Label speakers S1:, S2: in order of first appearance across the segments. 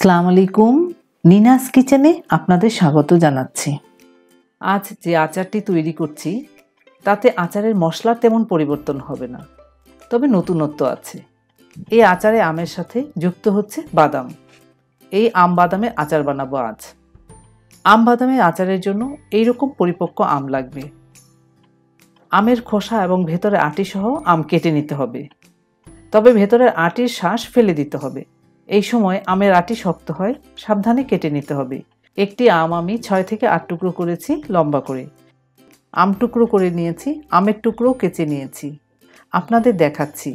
S1: আসসালামু আলাইকুম, নিনাস কিচেনে আপনাদের স্বাগত জানাচ্ছি। আজ যে আচারটি তৈরি করছি তাতে আচারের মশলার তেমন পরিবর্তন হবে না, তবে নতুনত্ব আছে। এই আচারে আমের সাথে যুক্ত হচ্ছে বাদাম। এই আম বাদামের আচার বানাবো আজ। আম বাদামের আচারের জন্য এইরকম পরিপক্ক আম লাগবে। আমের খোসা এবং ভেতরে আটি সহ আম কেটে নিতে হবে, তবে ভেতরের আটির শাঁস ফেলে দিতে হবে। এই সময় আমের আটি শক্ত হয়, সাবধানে কেটে নিতে হবে। একটি আম আমি 6 থেকে 8 টুকরো করেছি লম্বা করে। আম টুকরো করে নিয়েছি, আমের টুকরো কেচে নিয়েছি। আপনাদের দেখাচ্ছি।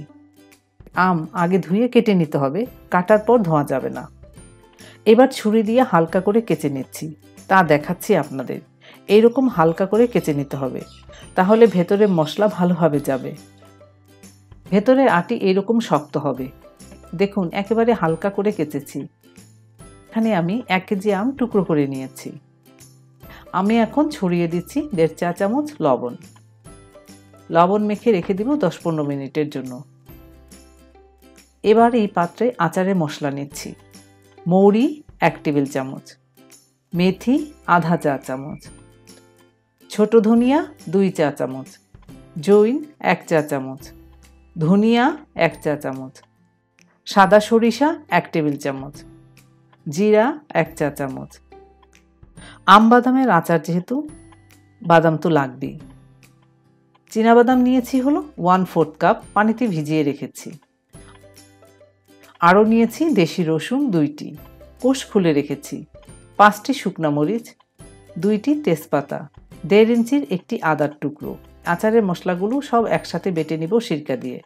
S1: আম আগে ধুয়ে কেটে নিতে হবে, কাটার পর ধোয়া যাবে না। এবার ছুরি দিয়ে হালকা করে কেচে নিচ্ছি, তা দেখাচ্ছি আপনাদের। এইরকম হালকা করে কেচে নিতে হবে, তাহলে ভেতরে মশলা ভালোভাবে যাবে। ভেতরের আটি এরকম শক্ত হবে। দেখুন, একেবারে হালকা করে কেচেছি। এখানে আমি 1 কেজি আম টুকরো করে নিয়েছি। আমি এখন ছড়িয়ে দিচ্ছি 1.5 চা চামচ লবণ। লবণ মেখে রেখে দিব 10-15 মিনিটের জন্য। এবার এই পাত্রে আচারের মশলা নিচ্ছি। মৌরি 1 টেবিল চামচ, মেথি আধা চা চামচ, ছোট ধনিয়া 2 চা চামচ, জৈন 1 চা চামচ, ধনিয়া 1 চা চামচ, সাদা সরিষা 1 টেবিল চামচ, জিরা 1 চা চামচ। আম বাদামের আচার যেহেতু বাদাম তো লাগবেই। চীনাবাদাম নিয়েছি হলো 1/4 কাপ, পানিতে ভিজিয়ে রেখেছি। আরও নিয়েছি দেশি রসুন 2টি, কোষ খুলে রেখেছি। 5টি শুকনা মরিচ, 2টি তেজপাতা, 1.5 ইঞ্চির একটি আদার টুকরো। আচারের মশলাগুলো সব একসাথে বেটে নিব সিরকা দিয়ে।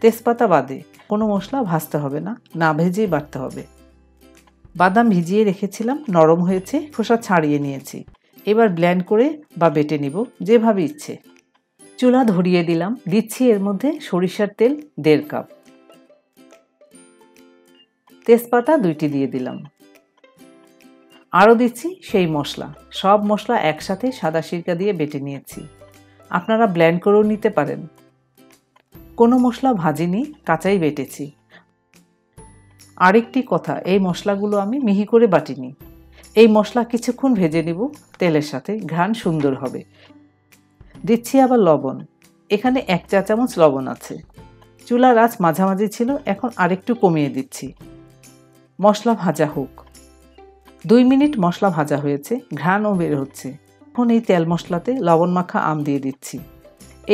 S1: তেজপাতা বাদে কোনো মশলা ভাজতে হবে না, না ভেজেই বাটতে হবে। বাদাম ভিজিয়ে রেখেছিলাম, নরম হয়েছে, খোসা ছাড়িয়ে নিয়েছি। এবার ব্লেন্ড করে বা বেটে নিব যেভাবে ইচ্ছে। চুলা ধরিয়ে দিলাম, দিচ্ছি এর মধ্যে সরিষার তেল 1.5 কাপ, তেজপাতা 2টি দিয়ে দিলাম। আরও দিচ্ছি সেই মশলা। সব মশলা একসাথে সাদা সিরকা দিয়ে বেটে নিয়েছি। আপনারা ব্লেন্ড করেও নিতে পারেন। কোনো মশলা ভাজিনি, কাঁচাই বেটেছি। আরেকটি কথা, এই মশলাগুলো আমি মিহি করে বাটিনি। এই মশলা কিছুক্ষণ ভেজে নিব তেলের সাথে, ঘ্রাণ সুন্দর হবে। দিচ্ছি আবার লবণ। এখানে 1 চা চামচ লবণ আছে। চুলার আঁচ মাঝামাঝি ছিল, এখন আরেকটু কমিয়ে দিচ্ছি। মশলা ভাজা হোক। 2 মিনিট মশলা ভাজা হয়েছে, ঘ্রাণও বের হচ্ছে। এখন এই তেল মশলাতে লবণ মাখা আম দিয়ে দিচ্ছি।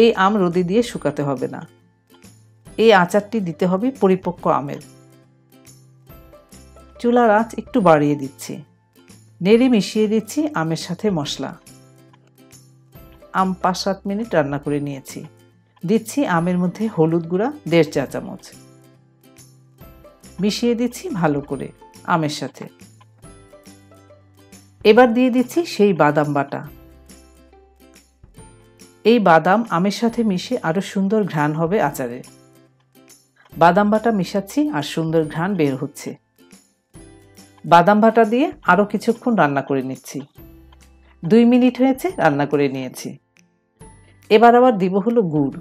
S1: এই আম রোদে দিয়ে শুকাতে হবে না। এই আচারটি দিতে হবে পরিপক্ক আমের। চুলার আঁচ একটু বাড়িয়ে দিচ্ছি। নেড়ে মিশিয়ে দিচ্ছি আমের সাথে মশলা। আম 5-7 মিনিট রান্না করে নিয়েছি। দিচ্ছি আমের মধ্যে হলুদ গুঁড়া 1.5 চা চামচ। মিশিয়ে দিচ্ছি ভালো করে আমের সাথে। এবার দিয়ে দিচ্ছি সেই বাদাম বাটা। এই বাদাম আমের সাথে মিশে আরো সুন্দর ঘ্রাণ হবে আচারে। বাদাম বাটা মিশাচ্ছি আর সুন্দর ঘ্রাণ বের হচ্ছে। বাদাম বাটা দিয়ে আরও কিছুক্ষণ রান্না করে নিচ্ছি। 2 মিনিট হয়েছে, রান্না করে নিয়েছি। এবার আবার দিব হলো গুড়।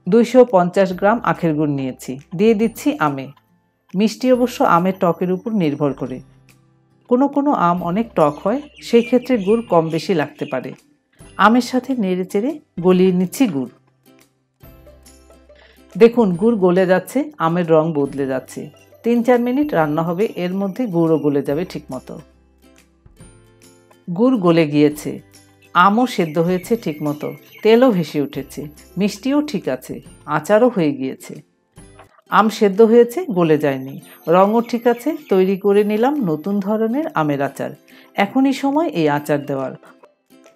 S1: 250 গ্রাম আখের গুড় নিয়েছি, দিয়ে দিচ্ছি আমে। মিষ্টি অবশ্য আমের টকের উপর নির্ভর করে। কোনো কোনো আম অনেক টক হয়, সেই ক্ষেত্রে গুড় কম বেশি লাগতে পারে। আমের সাথে নেড়ে চেড়ে গলিয়ে নিচ্ছি গুড়। দেখুন, গুড় গলে যাচ্ছে, আমের রং বদলে যাচ্ছে। 3-4 মিনিট রান্না হবে, এর মধ্যে গুড়ও গলে যাবে ঠিকমতো। গুড় গলে গিয়েছে, আমও সেদ্ধ হয়েছে ঠিকমতো, তেলও ভেসে উঠেছে, মিষ্টিও ঠিক আছে, আচারও হয়ে গিয়েছে। আম সেদ্ধ হয়েছে, গলে যায়নি, রঙও ঠিক আছে। তৈরি করে নিলাম নতুন ধরনের আমের আচার। এখনই সময় এই আচার দেওয়ার।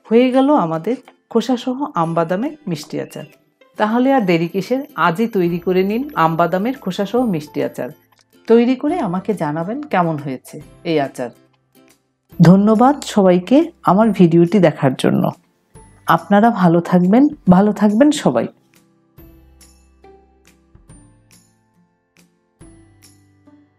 S1: হয়ে গেল আমাদের খোসাসহ আম বাদামের মিষ্টি আচার। তাহলে আর দেরি কিসের, আজই তৈরি করে নিন আম বাদামের খোসাসহ মিষ্টি আচার। তৈরি করে আমাকে জানাবেন কেমন হয়েছে এই আচার। ধন্যবাদ সবাইকে আমার ভিডিওটি দেখার জন্য। আপনারা ভালো থাকবেন সবাই।